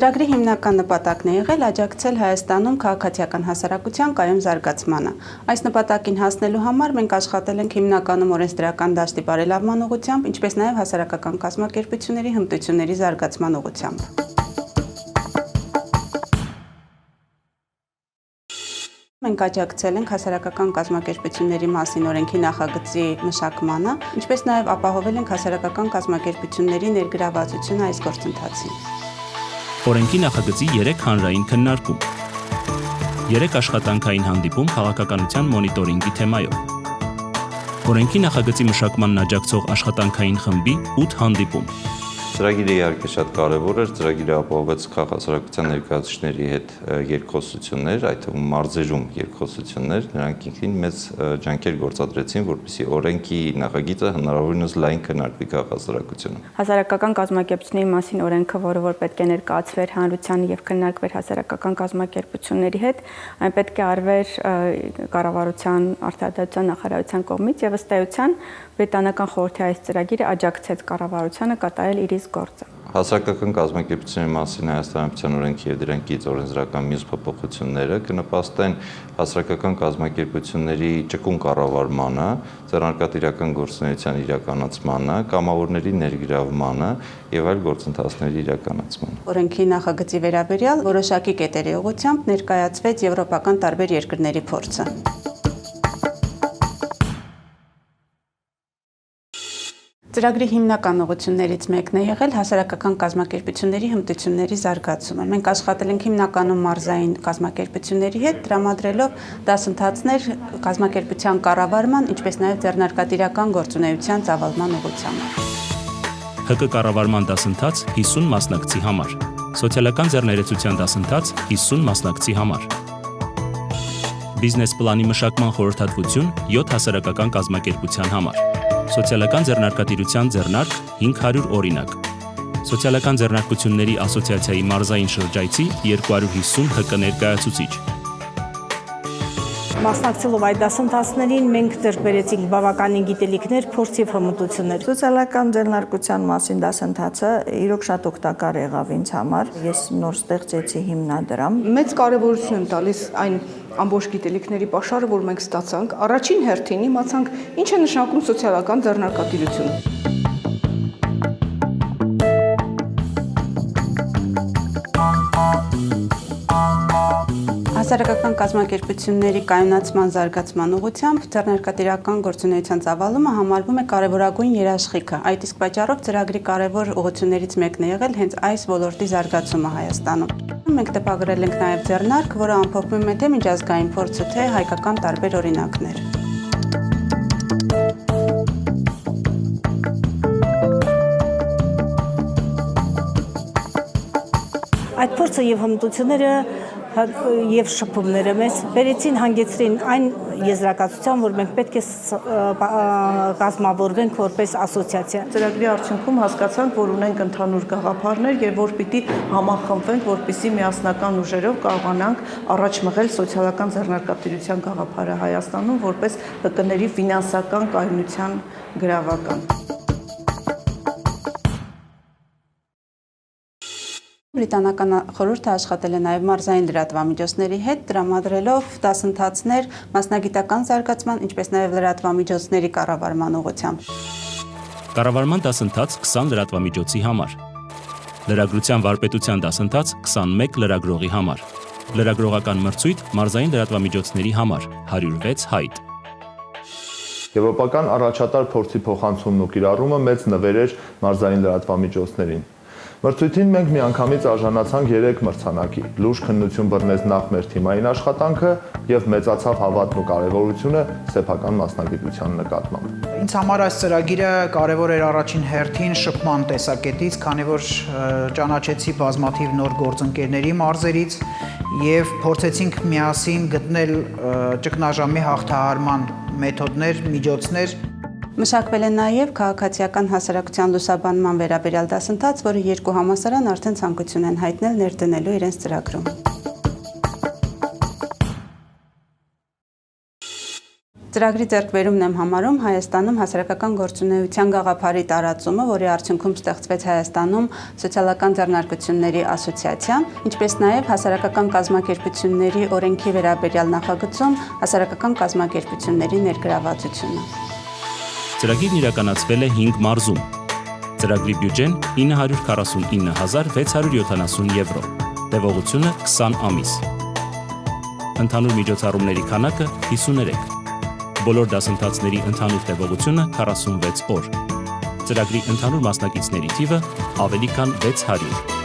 Ծրագրի հիմնական նպատակն է եղել աջակցել Հայաստանում քաղաքացիական հասարակության կայուն զարգացմանը։ Այս նպատակին հասնելու համար մենք աշխատել ենք հիմնականում օրենսդրական դաշտի բարելավման ուղղությամբ, ինչպես նաև հասարակական կազմակերպությունների հմտությունների զարգացման ուղղությամբ։ Մենք աջակցել ենք հասարակական կազմակերպությունների մասին օրենքի նախագծի մշակմանը, ինչպես նաև ապահովել ենք հասարակական կազմակերպությունների ներգրավվածությունը այս գործընթացին։ Օրենքի նախագծի 3 հանրային քննարկում, 3 աշխատանքային հանդիպում քաղաքականության մոնիտորինգի թեմայով, օրենքի նախագծի մշակմանն աջակցող աշխատանքային խմբի 8 հանդիպում։ Ծրագիրը իհարկե շատ կարևոր էր, ծրագիրը ապահովեց քաղաքացիական ներկայացուցիչների հետ երկխոսություններ, այդ թվում մարզերում երկխոսություններ, նրանք ինքնին մեծ ջանքեր գործադրեցին, որպեսզի օրենքի նախագիծը հնարավորինս լայն քննարկվի քաղաքացիությունում։ Հասարակական կազմակերպությունների մասին օրենքը, որը որ պետք է ներկայացվեր հանրությանը եւ քննարկվեր հասարակական կազմակերպությունների հետ, այն պետք է արվեր կառավարության արտադրության նախարարության կողմից եւ ըստ էության Բրիտանական խորհրդի այս ծրագիրը աջակցեց կառավարությանը կատարել իր իսկ գործը։ Հասարակական կազմակերպությունների մասին Հայաստանյան օրենքի եւ դրանք գից օրենսդրական մյուս փոփոխությունները կնպաստեն հասարակական կազմակերպությունների ճկուն կառավարմանը, ձեռնարկատիրական գործունեության իրականացմանը, կամավորների ներգրավմանը եւ այլ գործընթացների իրականացմանը։ Օրենքի նախագծի վերաբերյալ որոշակի կետերի ուղղությամբ ներկայացվեց եվրոպական տարբեր երկրների փորձը։ Ծրագրի հիմնական ուղղություններից մեկն է եղել հասարակական կազմակերպությունների հմտությունների զարգացումը։ Մենք աշխատել ենք հիմնականում մարզային կազմակերպությունների հետ, տրամադրելով դասընթացներ կազմակերպության կառավարման, ինչպես նաև ձեռնարկատիրական գործունեության ծավալման ուղղությամբ։ ՀԿ կառավարման դասընթաց 50 մասնակցի համար, սոցիալական ձեռներեցության դասընթաց 50 մասնակցի համար։ Բիզնես պլանի մշակման խորհրդատվություն 7 հասարակական կազմակերպության համար։ Սոցիալական ձեռնարկատիրության ձեռնարկ 500 օրինակ։ Սոցիալական ձեռնարկությունների ասոցիացիայի մարզային շրջայցի 250 ՀԿ ներկայացուցիչ։ Մասնակցելով այդ դասընթացներին մենք ձեռք բերեցինք բավականին գիտելիքներ, փորձ եւ հմտություններ։ Սոցիալական ձեռնարկության մասին դասընթացը իրոք շատ օգտակար եղավ ինձ համար։ Ես նոր ստեղծեցի հիմնադրամ։ Մեծ կարևորություն եմ տալիս այն ամբողջ գիտելիքների պաշարը, որ մենք ստացանք, առաջին հերթին իմացանք ինչ է նշանակում սոցիալական ձեռնարկատիրությունը։ Հասարակական կազմակերպությունների կայունացման զարգացման ուղղությամբ ձեռնարկատիրական գործունեության ծավալումը համարվում է կարևորագույն երաշխիքը։ Այդ իսկ պատճառով ծրագրի կարևոր ուղղություններից մեկն է եղել հենց այս ոլորտի զարգացումը Հայաստանում։ Մենք տպագրել ենք նաև ձեռնարկ, որը ամփոփում է թե միջազգային փորձը, թե հայկական տարբեր օրինակներ։ Այդ փորձը եւ հմտությունները եւ շփումները մեզ բերեցին հանգեցրին այն եզրակացության, որ մենք պետք է կազմավորվենք որպես ասոցիացիա։ Ծրագրի արդյունքում հասկացանք, որ ունենք ընդհանուր գաղափարներ եւ որ պիտի համախմբվենք, որպեսզի միասնական ուժերով կարողանանք առաջ մղել սոցիալական ձեռնարկատիրության գաղափարը Հայաստանում որպես ՀԿ-ների ֆինանսական կայունության գրավական։ Բրիտանական խորհուրդը աշխատել է նաև մարզային լրատվամիջոցների հետ, տրամադրելով դասընթացներ մասնագիտական զարգացման, ինչպես նաև լրատվամիջոցների կառավարման ուղղությամբ։ Կառավարման դասընթաց 20 լրատվամիջոցի համար։ Լրագրության վարպետության դասընթաց 21 լրագրողի համար։ Լրագրողական մրցույթ մարզային լրատվամիջոցների համար 106 հայտ։ Եվրոպական առաջատար փորձի փոխանցումն ու կիրառումը մեծ նվեր էր մարզային լրատվամիջոցներին։ Մրցույթին մենք միանգամից արժանացանք 3 մրցանակի։ Լուրջ քննություն բռնեց նախ մեր թիմային աշխատանքը եւ մեծացավ հավատն ու կարեւորությունը սեփական մասնագիտության նկատմամբ։ Ինձ համար այս ծրագիրը կարևոր էր առաջին հերթին շփման տեսակետից, քանի որ ճանաչեցի բազմաթիվ նոր գործընկերների մարզերից եւ փորձեցինք միասին գտնել ճգնաժամի հաղթահարման մեթոդներ, միջոցներ։ Մշակվել է նաև քաղաքացիական հասարակության լուսաբանման վերաբերյալ դասընթաց, որը 2 համալսարան արդեն ցանկություն են հայտնել ներդնելու իրենց ծրագրում։ Ծրագրի ձեռքբերումն եմ համարում Հայաստանում հասարակական գործունեության գաղափարի տարածումը, որի արդյունքում ստեղծվեց Հայաստանում սոցիալական ձեռնարկությունների ասոցիացիա, ինչպես նաև հասարակական կազմակերպությունների օրենքի վերաբերյալ նախագծում հասարակական կազմակերպությունների ներգրավվածությունը։ Ծրագիրն իրականացվել է 5 մարզում։ Ծրագրի բյուջեն 949,670 եվրո, տևողությունը 20 ամիս։ Ընդհանուր միջոցառումների քանակը 53։ Բոլոր դասընթացների ընդհանուր տևողությունը 46 օր։ Ծրագրի ընդհանուր մասնակիցների թիվը ավելի քան 600։